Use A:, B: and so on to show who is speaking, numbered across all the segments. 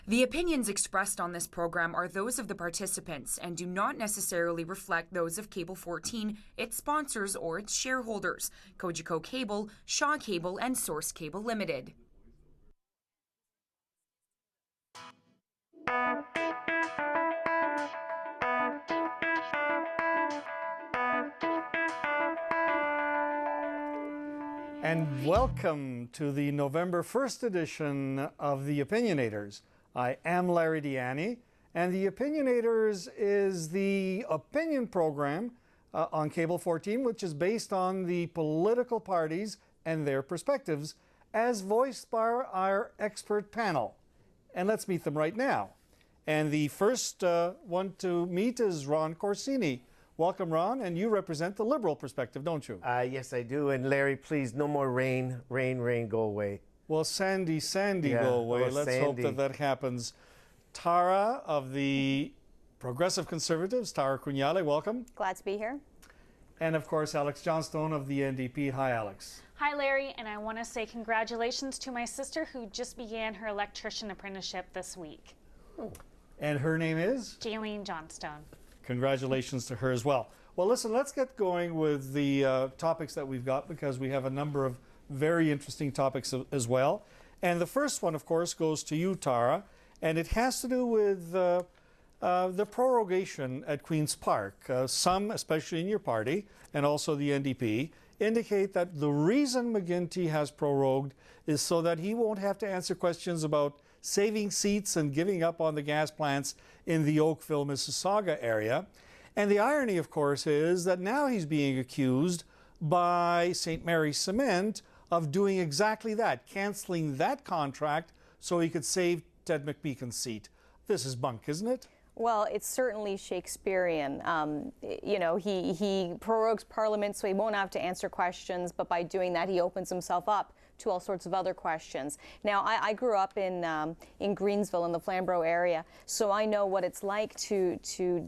A: The opinions expressed on this program are those of the participants and do not necessarily reflect those of Cable 14, its sponsors, or its shareholders, Cogeco Cable, Shaw Cable, and Source Cable Limited.
B: And welcome to the November 1st edition of the Opinionators. I am Larry Deani, and the Opinionators is the opinion program on Cable 14, which is based on the political parties and their perspectives as voiced by our expert panel. And let's meet them right now. And the first one to meet is Ron Corsini. Welcome, Ron, and you represent the Liberal perspective, don't you?
C: Yes, I do. And Larry, please, no more rain, go away.
B: Well, Sandy, go away. Let's hope that that happens. Tara of the Progressive Conservatives, Tara Crugnale, welcome.
D: Glad to be here.
B: And of course, Alex Johnstone of the NDP. Hi, Alex.
E: Hi, Larry, and I want to say congratulations to my sister who just began her electrician apprenticeship this week.
B: Oh. And her name is?
E: Jaylene Johnstone.
B: Congratulations to her as well. Well, listen, let's get going with the topics that we've got, because we have a number of very interesting topics as well. And the first one, of course, goes to you, Tara, and it has to do with the prorogation at Queen's Park. Some, especially in your party, and also the NDP, indicate that the reason McGuinty has prorogued is so that he won't have to answer questions about saving seats and giving up on the gas plants in the Oakville, Mississauga area. And the irony, of course, is that now he's being accused by St. Mary's Cement of doing exactly that, canceling that contract so he could save Ted McMeekin's seat. This is bunk, isn't it?
D: Well, it's certainly Shakespearean. You know, he prorogues Parliament so he won't have to answer questions, but by doing that, he opens himself up to all sorts of other questions. Now, I grew up in Greensville in the Flamborough area, so I know what it's like to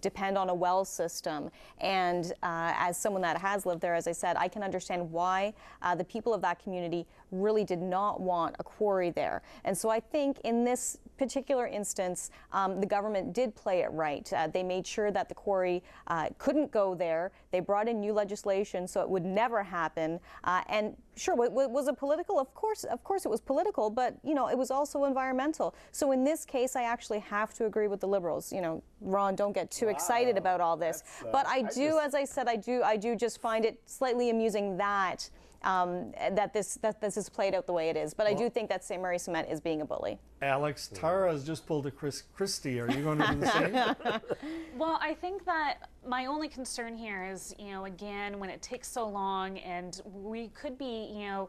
D: depend on a well system. And as someone that has lived there, as I said, I can understand why the people of that community really did not want a quarry there. And so I think in this particular instance, the government did play it right. They made sure that the quarry couldn't go there. They brought in new legislation so it would never happen. And sure, was it political? Of course it was political, but you know, it was also environmental. So in this case, I actually have to agree with the Liberals. You know, Ron, don't get too excited about all this. But I do, as I said, I do just find it slightly amusing that that this is played out the way it is. But I do think that St. Mary's Cement is being a bully.
B: Alex, Tara has just pulled a Christie. Are you going to do the same?
E: Well, I think that my only concern here is, you know, again, when it takes so long, and we could be, you know,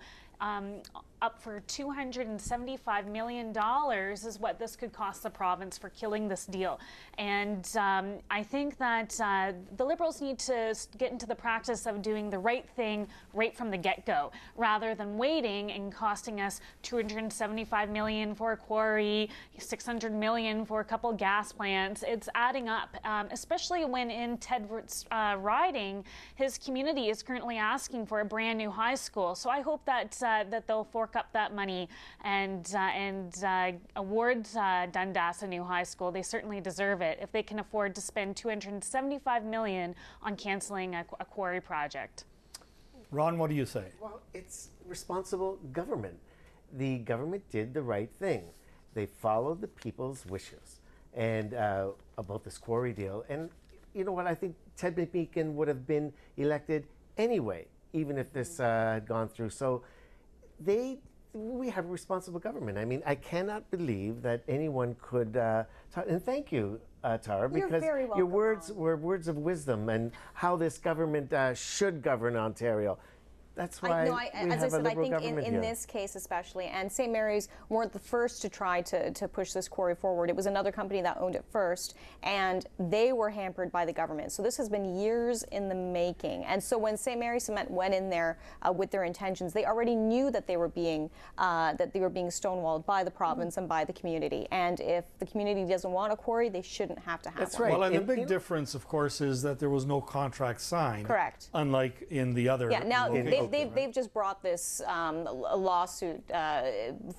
E: up for $275 million is what this could cost the province for killing this deal. And I think that the Liberals need to get into the practice of doing the right thing right from the get-go, rather than waiting and costing us $275 million for a quarry, $600 million for a couple gas plants. It's adding up, especially when in Ted's riding, his community is currently asking for a brand new high school. So I hope that that they'll fork up that money and award Dundas a new high school. They certainly deserve it if they can afford to spend $275 million on canceling a quarry project.
B: Ron, what do you say?
C: Well, it's responsible government. The government did the right thing. They followed the people's wishes and about this quarry deal. And you know what? I think Ted McMeekin would have been elected anyway, even if this had gone through. So we have a responsible government. I mean, I cannot believe that anyone could talk, and thank you, Tara, because your words were words of wisdom and how this government should govern Ontario. That's why
D: as I said, I think in this case especially, and St. Mary's weren't the first to try to push this quarry forward. It was another company that owned it first, and they were hampered by the government. So this has been years in the making. And so when St. Mary's Cement went in there with their intentions, they already knew that they were being stonewalled by the province and by the community. And if the community doesn't want a quarry, they shouldn't have to have one.
B: That's right. Well, and the big difference, of course, is that there was no contract signed.
D: Correct.
B: Unlike in the other.
D: Yeah. Now they they've just brought this lawsuit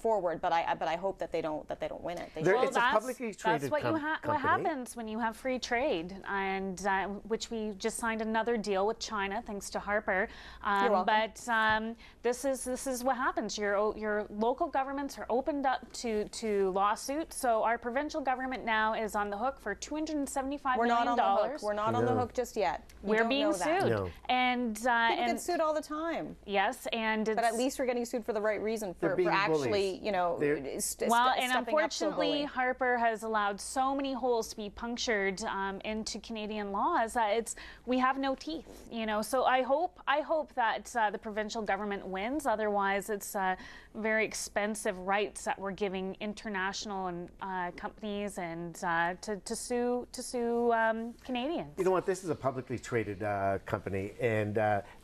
D: forward, but I hope that they don't win it.
C: It's a publicly traded
E: what
C: company.
E: What happens when you have free trade, and which we just signed another deal with China, thanks to Harper.
D: You're welcome.
E: But this is what happens. Your local governments are opened up to lawsuits. So our provincial government now is on the hook for $275
D: We're
E: million.
D: not on the hook. We're not on the hook just yet.
E: We're being sued.
C: No.
E: And
D: people get sued all the time.
E: Yes, and
D: but at least we're getting sued for the right reason, for actually,
C: bullies.
E: And unfortunately, Harper has allowed so many holes to be punctured into Canadian laws that we have no teeth. So I hope that the provincial government wins. Otherwise, it's very expensive rights that we're giving international and companies and to sue Canadians.
C: You know what? This is a publicly traded company, and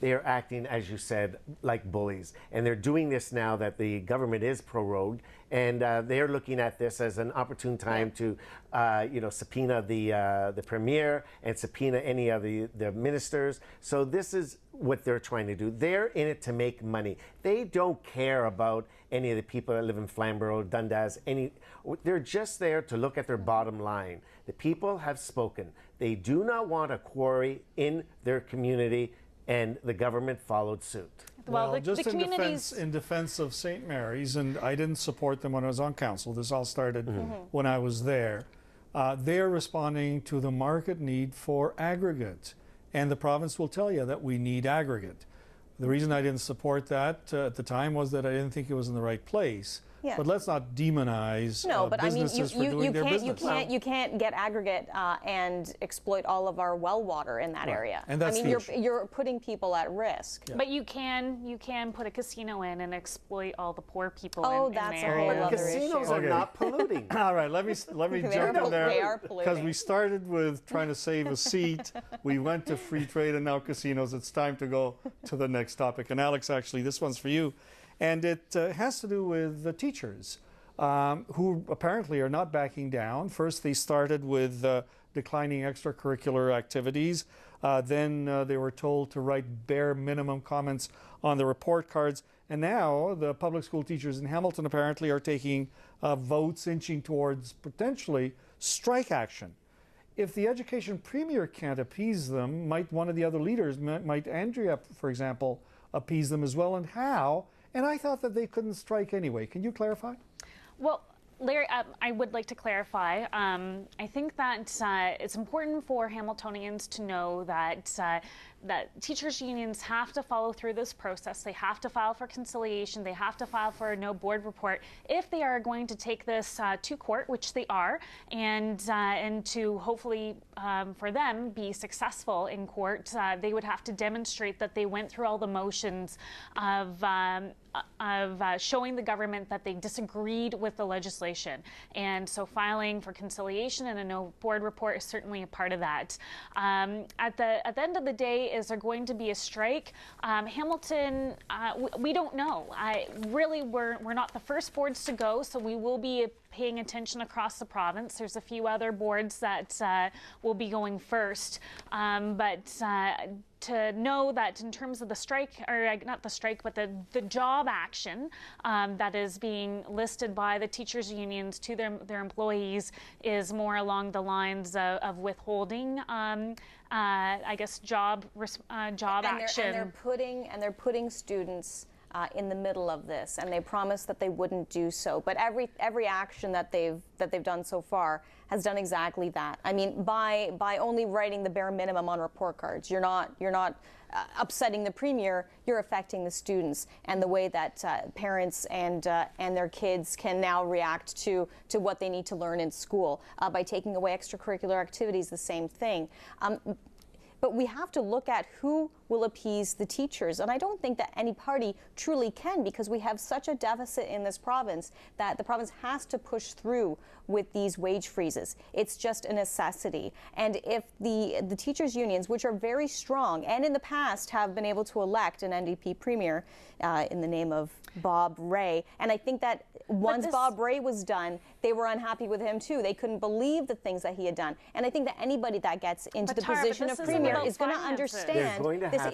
C: they are acting, as you said, like bullies. And they're doing this now that the government is prorogued, and they're looking at this as an opportune time to, subpoena the premier and subpoena any of the ministers. So this is what they're trying to do. They're in it to make money. They don't care about any of the people that live in Flamborough, Dundas, they're just there to look at their bottom line. The people have spoken. They do not want a quarry in their community, and the government followed suit.
E: Well,
B: just in defense of St. Mary's, and I didn't support them when I was on council. This all started when I was there. They're responding to the market need for aggregate, and the province will tell you that we need aggregate. The reason I didn't support that at the time was that I didn't think it was in the right place.
D: Yeah.
B: But let's not demonize businesses for doing their business.
D: You can't get aggregate and exploit all of our well water in that area.
B: And that's
D: you're putting people at risk.
E: Yeah. But you can put a casino in and exploit all the poor people.
D: Oh,
E: in
D: that's
E: the
D: a
E: area.
D: whole other issue.
C: Casinos are not polluting.
B: All right, let me jump in there.
D: They are
B: Because we started with trying to save a seat, we went to free trade, and now casinos. It's time to go to the next topic. And Alex, actually, this one's for you. And it has to do with the teachers, who apparently are not backing down. First, they started with declining extracurricular activities. Then they were told to write bare minimum comments on the report cards. And now the public school teachers in Hamilton apparently are taking votes inching towards potentially strike action. If the education premier can't appease them, might one of the other leaders, might Andrea, for example, appease them as well, and how? And I thought that they couldn't strike anyway. Can you clarify?
E: Well, Larry, I would like to clarify. I think that it's important for Hamiltonians to know that teachers' unions have to follow through this process. They have to file for conciliation. They have to file for a no board report if they are going to take this to court, which they are, and to hopefully for them be successful in court. They would have to demonstrate that they went through all the motions of showing the government that they disagreed with the legislation. And so filing for conciliation and a no board report is certainly a part of that. At the end of the day, is there going to be a strike? Hamilton, we don't know. We're not the first boards to go, so we will be paying attention across the province. There's a few other boards that will be going first. To know that in terms of the strike, or not the strike, but the job action that is being listed by the teachers' unions to their employees is more along the lines of withholding, I guess, job action.
D: And they're putting students in the middle of this, and they promised that they wouldn't do so. But every action that they've done so far has done exactly that. I mean, by only writing the bare minimum on report cards, you're not upsetting the premier. You're affecting the students and the way that parents and their kids can now react to what they need to learn in school. By taking away extracurricular activities, the same thing. But we have to look at who will appease the teachers. And I don't think that any party truly can, because we have such a deficit in this province that the province has to push through with these wage freezes. It's just a necessity. And if the teachers' unions, which are very strong and in the past have been able to elect an NDP premier in the name of Bob Rae, and I think that once Bob Ray was done, they were unhappy with him too. They couldn't believe the things that he had done. And I think that anybody that gets into the position of premier is going to understand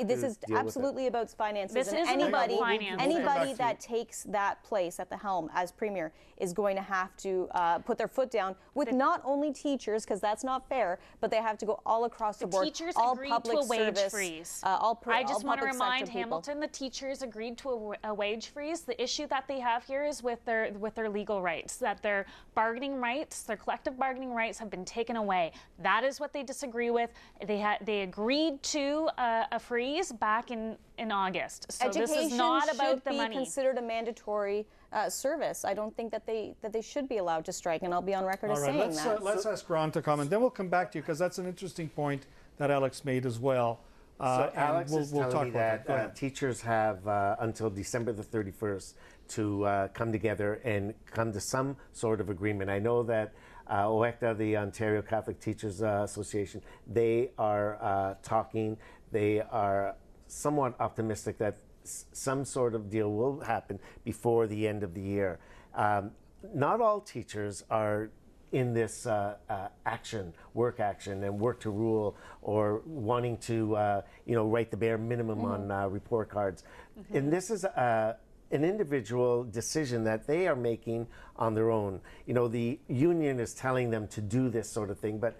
D: this is absolutely about finances.
E: This
D: and
E: is
D: anybody,
E: about finances.
D: anybody that takes that place at the helm as premier is going to have to put their foot down with not only teachers, because that's not fair, but they have to go all across the board.
E: Teachers
D: all
E: agreed
D: public
E: to a wage
D: service,
E: freeze.
D: I
E: just want to remind Hamilton, the teachers agreed to a wage freeze. The issue that they have here is with their legal rights, that their bargaining rights, their collective bargaining rights, have been taken away. That is what they disagree with. They agreed to a freeze back in August. So
D: Education
E: this is not about the money.
D: Should be considered a mandatory service. I don't think that they should be allowed to strike, and I'll be on record as saying that.
B: Let's ask Ron to comment. Then we'll come back to you because that's an interesting point that Alex made as well.
C: So Alex is
B: we'll
C: telling
B: talk
C: me
B: about
C: that teachers have until December the 31st to come together and come to some sort of agreement. I know that OECTA, the Ontario Catholic Teachers Association, they are talking. They are somewhat optimistic that some sort of deal will happen before the end of the year. Not all teachers are in this work action and work to rule, or wanting to write the bare minimum on report cards. And this is an individual decision that they are making on their own. The union is telling them to do this sort of thing, but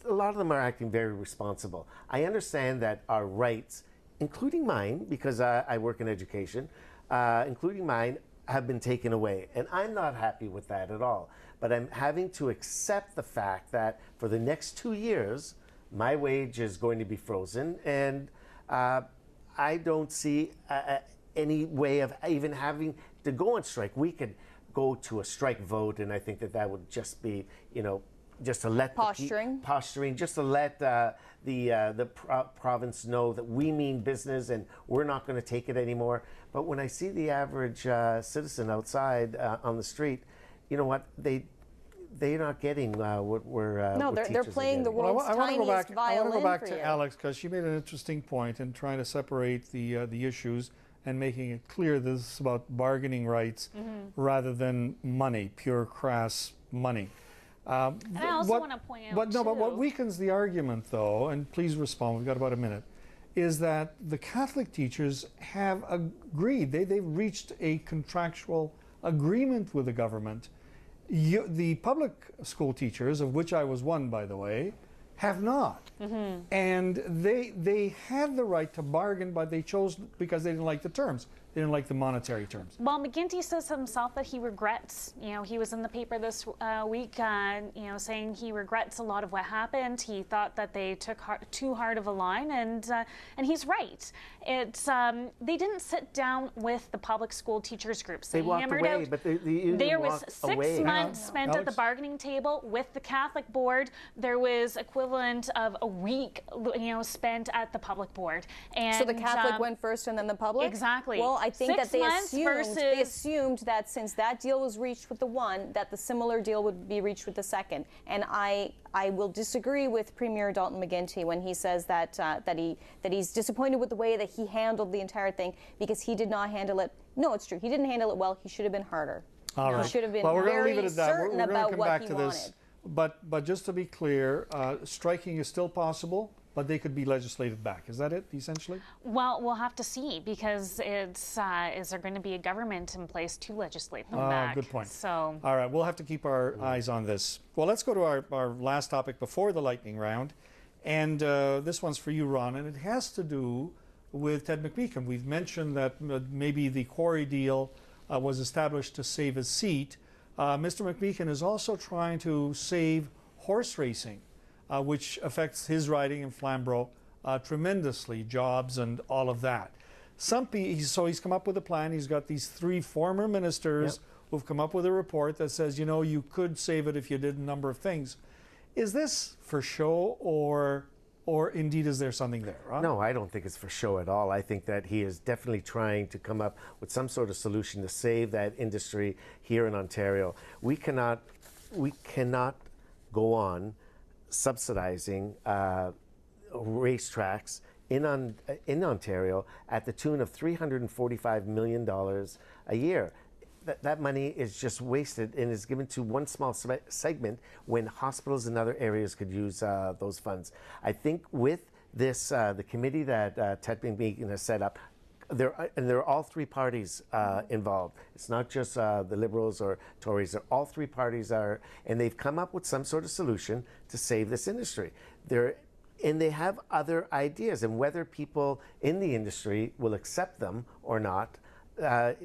C: a lot of them are acting very responsible. I understand that our rights, including mine, because I work in education, including mine, have been taken away. And I'm not happy with that at all. But I'm having to accept the fact that for the next 2 years, my wage is going to be frozen. And I don't see any way of even having to go on strike. We could go to a strike vote, and I think that would just be, just to let posturing, just to let the province know that we mean business and we're not going to take it anymore. But when I see the average citizen outside on the street, you know what, they're not getting what we're
D: no,
C: what
D: they're playing the world's tiniest violin.
B: I want to go back
D: for
B: to
D: you.
B: Alex, because she made an interesting point in trying to separate the issues and making it clear this is about bargaining rights rather than money, pure crass money.
E: And I also want to point out,
B: but what weakens the argument, though, and please respond, we've got about a minute, is that the Catholic teachers have agreed, they've reached a contractual agreement with the government. The public school teachers, of which I was one, by the way, have not. And they had the right to bargain, but they chose because they didn't like the terms. They didn't like the monetary terms.
E: Well, McGuinty says himself that he regrets. He was in the paper this week, saying he regrets a lot of what happened. He thought that they took too hard of a line, and he's right. It's they didn't sit down with the public school teachers groups.
C: They walked
E: hammered
C: away,
E: out.
C: but the union
E: There was
C: walked
E: 6
C: away.
E: months spent at the bargaining table with the Catholic board. There was equivalent of a week, spent at the public board. And
D: So the Catholic went first and then the public?
E: Exactly.
D: Well, I think
E: 6
D: that
E: months
D: they assumed that since that deal was reached with the one, that the similar deal would be reached with the second. And I will disagree with Premier Dalton McGuinty when he says that he's disappointed with the way that he handled the entire thing, because he did not handle it. No, it's true. He didn't handle it well. He should have been harder.
B: All right.
D: He should have been
B: well, we're going to
D: very
B: leave it at that.
D: certain
B: We're going to
D: about
B: come
D: what
B: back
D: he
B: to
D: wanted.
B: this. But just to be clear, striking is still possible, but they could be legislated back. Is that it, essentially?
E: Well, we'll have to see, because is there going to be a government in place to legislate them back?
B: Good point.
E: So,
B: all right, we'll have to keep our eyes on this. Well, let's go to our last topic before the lightning round. And this one's for you, Ron, and it has to do with Ted McMeekin. We've mentioned that maybe the quarry deal was established to save his seat. Mr. McMeekin is also trying to save horse racing, which affects his riding in Flamborough tremendously, jobs and all of that. So he's come up with a plan. He's got these 3 former ministers who've come up with a report that says, you could save it if you did a number of things. Is this for show, or indeed is there something there, Ron?
C: No, I don't think it's for show at all. I think that he is definitely trying to come up with some sort of solution to save that industry here in Ontario. We cannot go on subsidizing racetracks in Ontario at the tune of $345 million a year. that money is just wasted and is given to one small segment when hospitals and other areas could use those funds. I think with this, the committee that Ted McMeekin has set up, there are all three parties involved. It's not just the Liberals or Tories. All three parties are, and they've come up with some sort of solution to save this industry. And they have other ideas, and whether people in the industry will accept them or not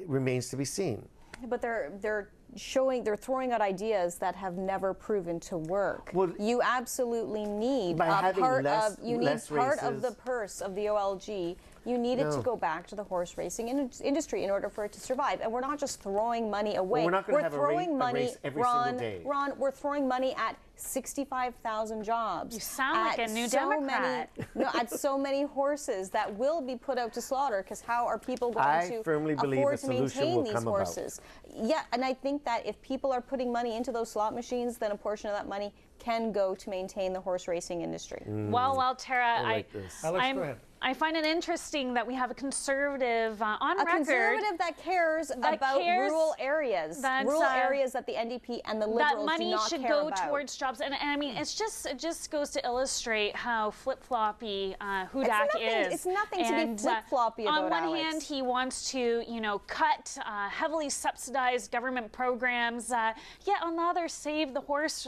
C: remains to be seen.
D: But they're throwing out ideas that have never proven to work.
C: Well,
D: you absolutely need
C: by
D: part
C: less,
D: of you need
C: less
D: part
C: races.
D: of the purse of the OLG. You need it to go back to the horse racing industry in order for it to survive. And we're not just throwing money away.
C: Well, we're not going to have
D: throwing
C: a race every single day.
D: Ron, we're throwing money at 65,000 jobs.
E: You sound like a new Democrat.
D: At so many horses that will be put out to slaughter, because how are people going
C: I firmly
D: to
C: believe
D: afford
C: a
D: to
C: solution
D: maintain
C: will
D: these
C: come
D: horses? Yeah, and I think that if people are putting money into those slot machines, then a portion of that money can go to maintain the horse racing industry.
E: Well, Tara,
C: like this.
B: Alex, go ahead.
E: I find it interesting that we have a conservative on record.
D: A conservative that cares about rural areas. Rural areas that the NDP and the Liberals
E: that money
D: do not
E: should
D: care
E: go
D: about.
E: towards jobs, and I mean, it just goes to illustrate how flip-floppy Hudak is.
D: It's nothing to be flip-floppy about.
E: On one
D: Alex.
E: hand, he wants to, cut heavily subsidized government programs, yet on the other, save the horse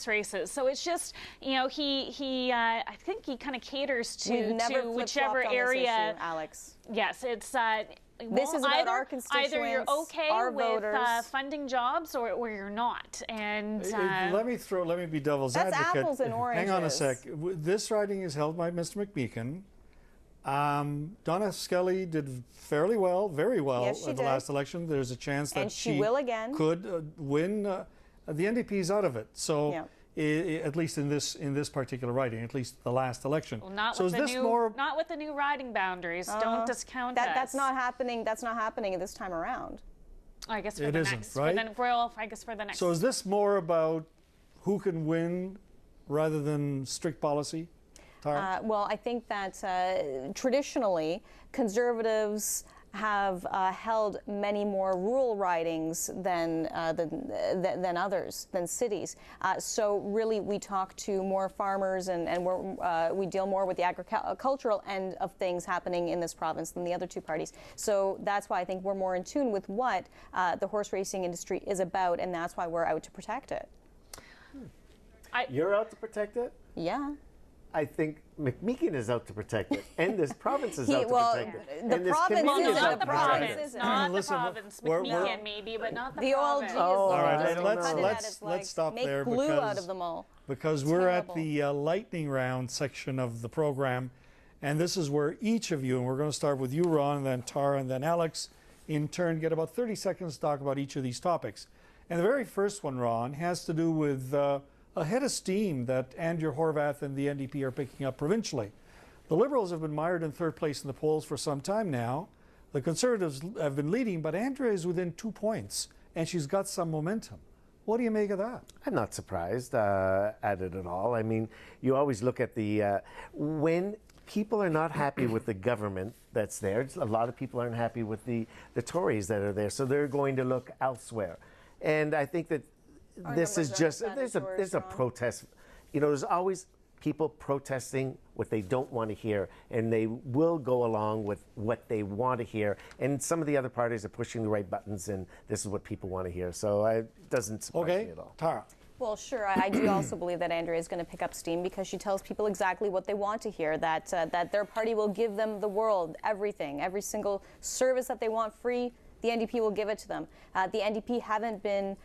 E: races. So it's just, I think he kind of caters to whichever area.
D: Issue, Alex.
E: Yes, it's.
D: This is about our constituents,
E: either you're okay
D: our
E: with
D: voters.
E: Funding jobs, or you're not. And
B: let me be devil's
D: that's
B: advocate.
D: apples and oranges.
B: Hang on a sec. This riding is held by Mr. McMeekin. Donna Skelly did fairly well, very well
D: Yes, she
B: at the
D: did.
B: last election. There's a chance that
D: And she will again.
B: could win. The NDP's out of it. So.
D: Yeah.
B: At least in this particular riding, at least the last election.
E: well, not
B: so
E: with
B: is
E: the
B: this
E: new
B: more?
E: not with the new riding boundaries. Don't discount us.
D: That's not happening. That's not happening this time around.
E: I guess for
B: It
E: the
B: isn't,
E: next.
B: right?
E: I guess for the next.
B: So is this more about who can win rather than strict policy? Tara?
D: Well, I think that traditionally conservatives have held many more rural ridings than others, than cities. So really, we talk to more farmers, and we deal more with the agricultural end of things happening in this province than the other two parties. So that's why I think we're more in tune with what the horse racing industry is about, and that's why we're out to protect it.
C: You're out to protect it?
D: Yeah.
C: I think McMeekin is out to protect it, and this province is out to protect it.
D: The
C: and this
D: province
C: committee
D: isn't
C: is
D: the
C: out to protect
D: province
C: it.
D: isn't.
E: Not
B: Listen,
E: the province.
B: we're-
E: McMeekin maybe, but not the
D: The OLG
E: province.
D: is
C: All
B: right,
D: just
B: let's
D: like,
B: stop
D: make
B: there
D: glue
B: because-
D: out of them all.
B: because we're at the lightning round section of the program, and this is where each of you, and we're going to start with you, Ron, and then Tara, and then Alex, in turn get about 30 seconds to talk about each of these topics. And the very first one, Ron, has to do with a head of steam that Andrew Horvath and the NDP are picking up provincially. The Liberals have been mired in third place in the polls for some time now. The Conservatives have been leading, but Andrea is within 2 points, and she's got some momentum. What do you make of that?
C: I'm not surprised at it at all. I mean, you always look at the when people are not happy with the government that's there. A lot of people aren't happy with the Tories that are there, so they're going to look elsewhere. And I think that this is just there's a protest. You know, there's always people protesting what they don't want to hear, and they will go along with what they want to hear. And some of the other parties are pushing the right buttons, and this is what people want to hear. So it doesn't surprise me at all.
B: Tara.
D: Well, sure. I do also believe that Andrea is going to pick up steam because she tells people exactly what they want to hear, that their party will give them the world, everything, every single service that they want free. The NDP will give it to them. The NDP haven't been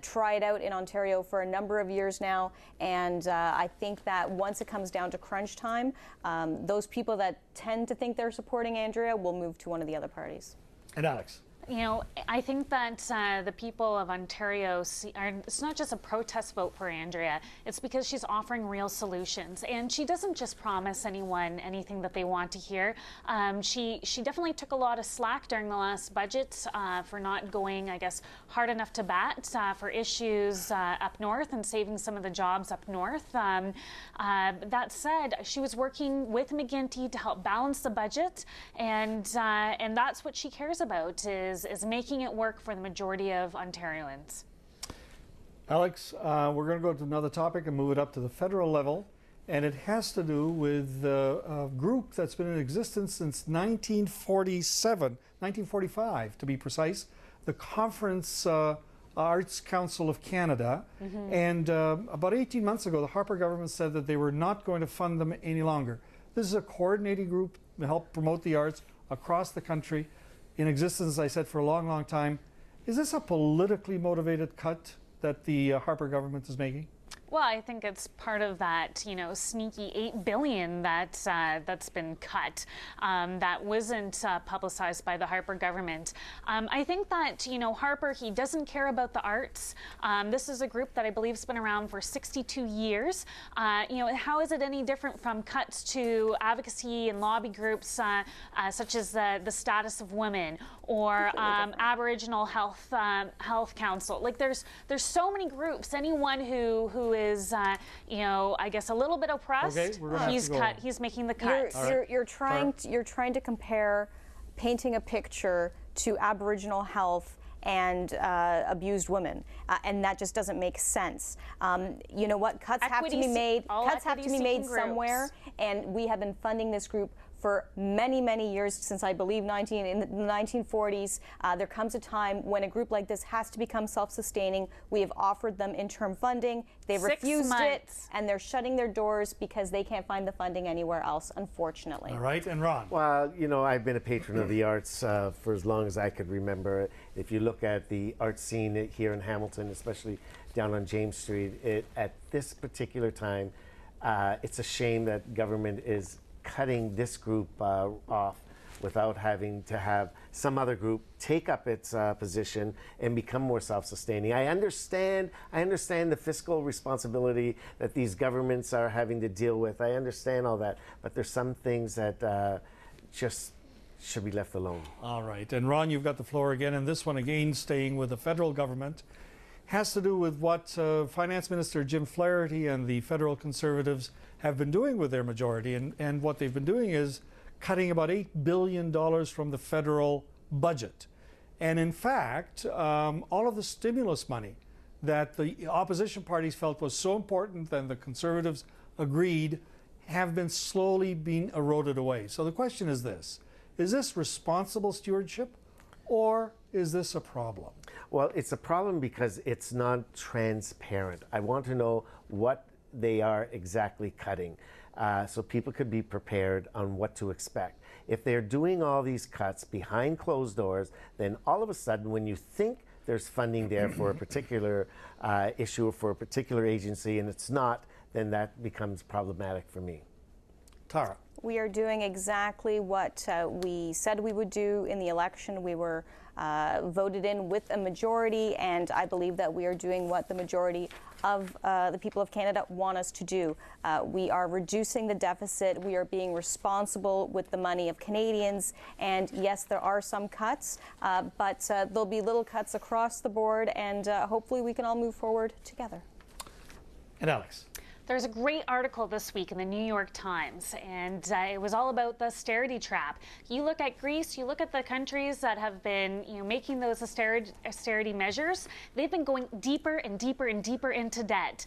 D: tried out in Ontario for a number of years now, and I think that once it comes down to crunch time, those people that tend to think they're supporting Andrea will move to one of the other parties.
B: And Alex.
E: You know, I think that the people of Ontario it's not just a protest vote for Andrea. It's because she's offering real solutions, and she doesn't just promise anyone anything that they want to hear. She definitely took a lot of slack during the last budget for not going, I guess, hard enough to bat for issues up north and saving some of the jobs up north. That said, she was working with McGuinty to help balance the budget, and that's what she cares about is is making it work for the majority of Ontarians.
B: Alex, we're going to go to another topic and move it up to the federal level. And it has to do with a group that's been in existence since 1945 to be precise, the Conference Arts Council of Canada. And about 18 months ago, the Harper government said that they were not going to fund them any longer. This is a coordinating group to help promote the arts across the country, in existence, as I said, for a long, long time. Is this a politically motivated cut that the Harper government is making?
E: Well, I think it's part of that, sneaky $8 billion that's been cut, that wasn't publicized by the Harper government. I think that, Harper, he doesn't care about the arts. This is a group that I believe has been around for 62 years. How is it any different from cuts to advocacy and lobby groups such as the Status of Women or Aboriginal Health Council? Like, there's so many groups. Anyone who is, I guess a little bit oppressed,
B: okay,
E: he's making the cut.
D: You're trying to compare painting a picture to Aboriginal health and abused women, and that just doesn't make sense. You know what? Cuts have to be made. Cuts have to be made somewhere, and we have been funding this group for many, many years, since I believe in the 1940s. There comes a time when a group like this has to become self-sustaining. We have offered them interim funding. They've refused it, and they're shutting their doors because they can't find the funding anywhere else, unfortunately.
B: All right, and Ron?
C: Well, I've been a patron of the arts for as long as I could remember. If you look at the art scene here in Hamilton, especially down on James Street, at this particular time, it's a shame that government is cutting this group off without having to have some other group take up its position and become more self-sustaining. I understand the fiscal responsibility that these governments are having to deal with. I understand all that, but there's some things that just should be left alone.
B: All right, and Ron, you've got the floor again, and this one again, staying with the federal government, has to do with what Finance Minister Jim Flaherty and the federal Conservatives have been doing with their majority. And what they've been doing is cutting about $8 billion from the federal budget. And in fact, all of the stimulus money that the opposition parties felt was so important and the Conservatives agreed have been slowly being eroded away. So the question is this: is this responsible stewardship, or is this a problem?
C: Well, it's a problem because it's not transparent. I want to know what they are exactly cutting, so people could be prepared on what to expect. If they're doing all these cuts behind closed doors, then all of a sudden, when you think there's funding there for a particular issue or for a particular agency, and it's not, then that becomes problematic for me.
B: Tara?
D: We are doing exactly what we said we would do in the election. We were voted in with a majority, and I believe that we are doing what the majority of the people of Canada want us to do. We are reducing the deficit. We are being responsible with the money of Canadians. And yes, there are some cuts, but there'll be little cuts across the board, and hopefully we can all move forward together.
B: And Alex?
E: There's a great article this week in the New York Times, and it was all about the austerity trap. You look at Greece, you look at the countries that have been making those austerity measures, they've been going deeper and deeper and deeper into debt.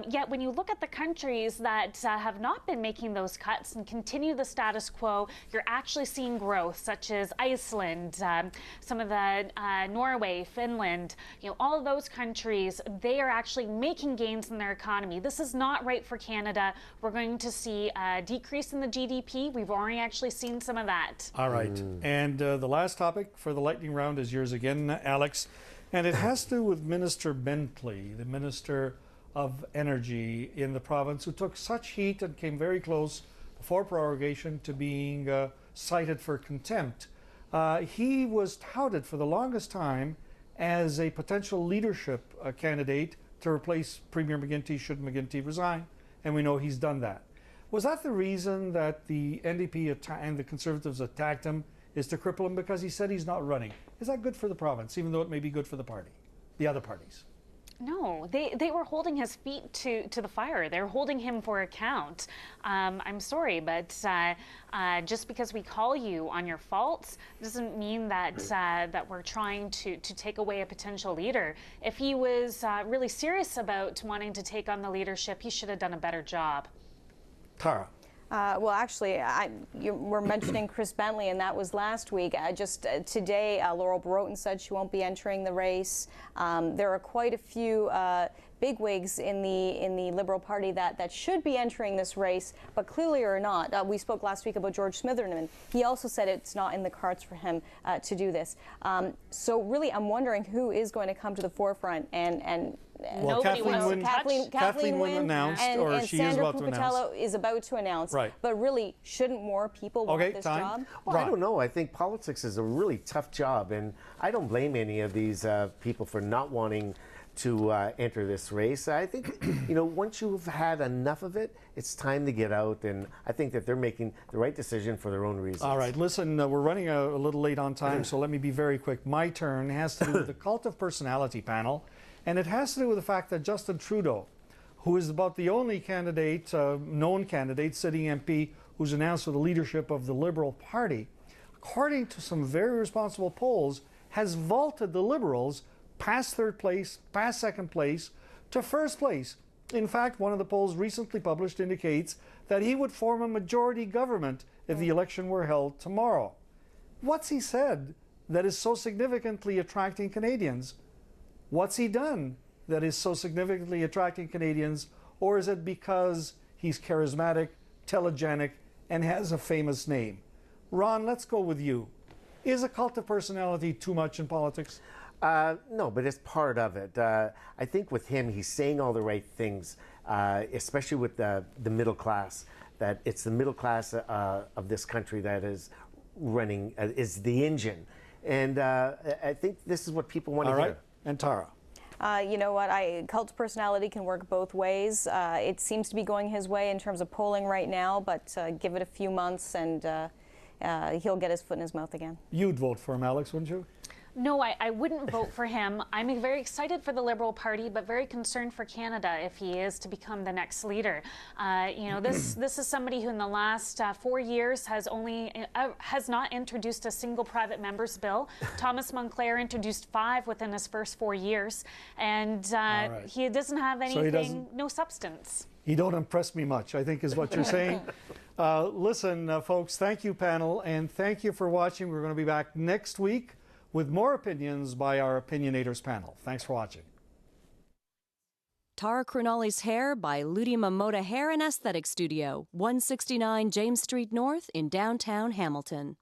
E: Yet when you look at the countries that have not been making those cuts and continue the status quo, you're actually seeing growth, such as Iceland, some of the Norway, Finland, all of those countries, they are actually making gains in their economy. This is not right for Canada. We're going to see a decrease in the GDP. We've already actually seen some of that.
B: All right. And the last topic for the lightning round is yours again, Alex. And it has to do with Minister Bentley, the Minister of Energy in the province, who took such heat and came very close before prorogation to being cited for contempt. He was touted for the longest time as a potential leadership candidate to replace Premier McGuinty should McGuinty resign, and we know he's done that. Was that the reason that the NDP and the Conservatives attacked him, is to cripple him because he said he's not running? Is that good for the province, even though it may be good for the party, the other parties?
E: No, they were holding his feet to the fire. They're holding him for account. I'm sorry, but just because we call you on your faults doesn't mean that that we're trying to take away a potential leader. If he was really serious about wanting to take on the leadership, he should have done a better job.
B: Tara.
D: Well, actually, we're mentioning Chris Bentley, and that was last week. Just today, Laurel Barotin said she won't be entering the race. There are quite a few bigwigs in the Liberal Party that should be entering this race, but clearly are not. We spoke last week about George Smitherman. He also said it's not in the cards for him to do this. So really, I'm wondering who is going to come to the forefront and
B: well,
E: nobody
B: Kathleen Wynne announced, or
D: and
B: she
D: Sandra
B: is about to announce.
D: Pupatello is about to announce.
B: Right.
D: But really, shouldn't more people want this job?
C: Well, I don't know. I think politics is a really tough job, and I don't blame any of these people for not wanting to enter this race. I think, once you've had enough of it, it's time to get out, and I think that they're making the right decision for their own reasons.
B: All right, listen, we're running a little late on time, so let me be very quick. My turn has to do with the cult of personality panel, and it has to do with the fact that Justin Trudeau, who is about the only candidate, known candidate, sitting MP, who's announced for the leadership of the Liberal Party, according to some very responsible polls, has vaulted the Liberals past third place, past second place, to first place. In fact, one of the polls recently published indicates that he would form a majority government if the election were held tomorrow. What's he said that is so significantly attracting Canadians? What's he done that is so significantly attracting Canadians? Or is it because he's charismatic, telegenic, and has a famous name? Ron, let's go with you. Is a cult of personality too much in politics?
C: No, but it's part of it. I think with him, he's saying all the right things, especially with the middle class, that it's the middle class of this country that is running, is the engine. And I think this is what people want to hear.
B: All right, and Tara.
D: You know what? Cult of personality can work both ways. It seems to be going his way in terms of polling right now, but give it a few months and he'll get his foot in his mouth again.
B: You'd vote for him, Alex, wouldn't you?
E: No, I wouldn't vote for him. I'm very excited for the Liberal Party, but very concerned for Canada if he is to become the next leader. This is somebody who in the last 4 years has not introduced a single private member's bill. Thomas Monclair introduced 5 within his first 4 years, and he doesn't have anything, no substance.
B: He don't impress me much, I think is what you're saying. Listen, folks, thank you, panel, and thank you for watching. We're going to be back next week with more opinions by our Opinionators panel. Thanks for watching.
F: Tara Crugnale's Hair by Ludi Mamoda Hair and Aesthetic Studio, 169 James Street North in downtown Hamilton.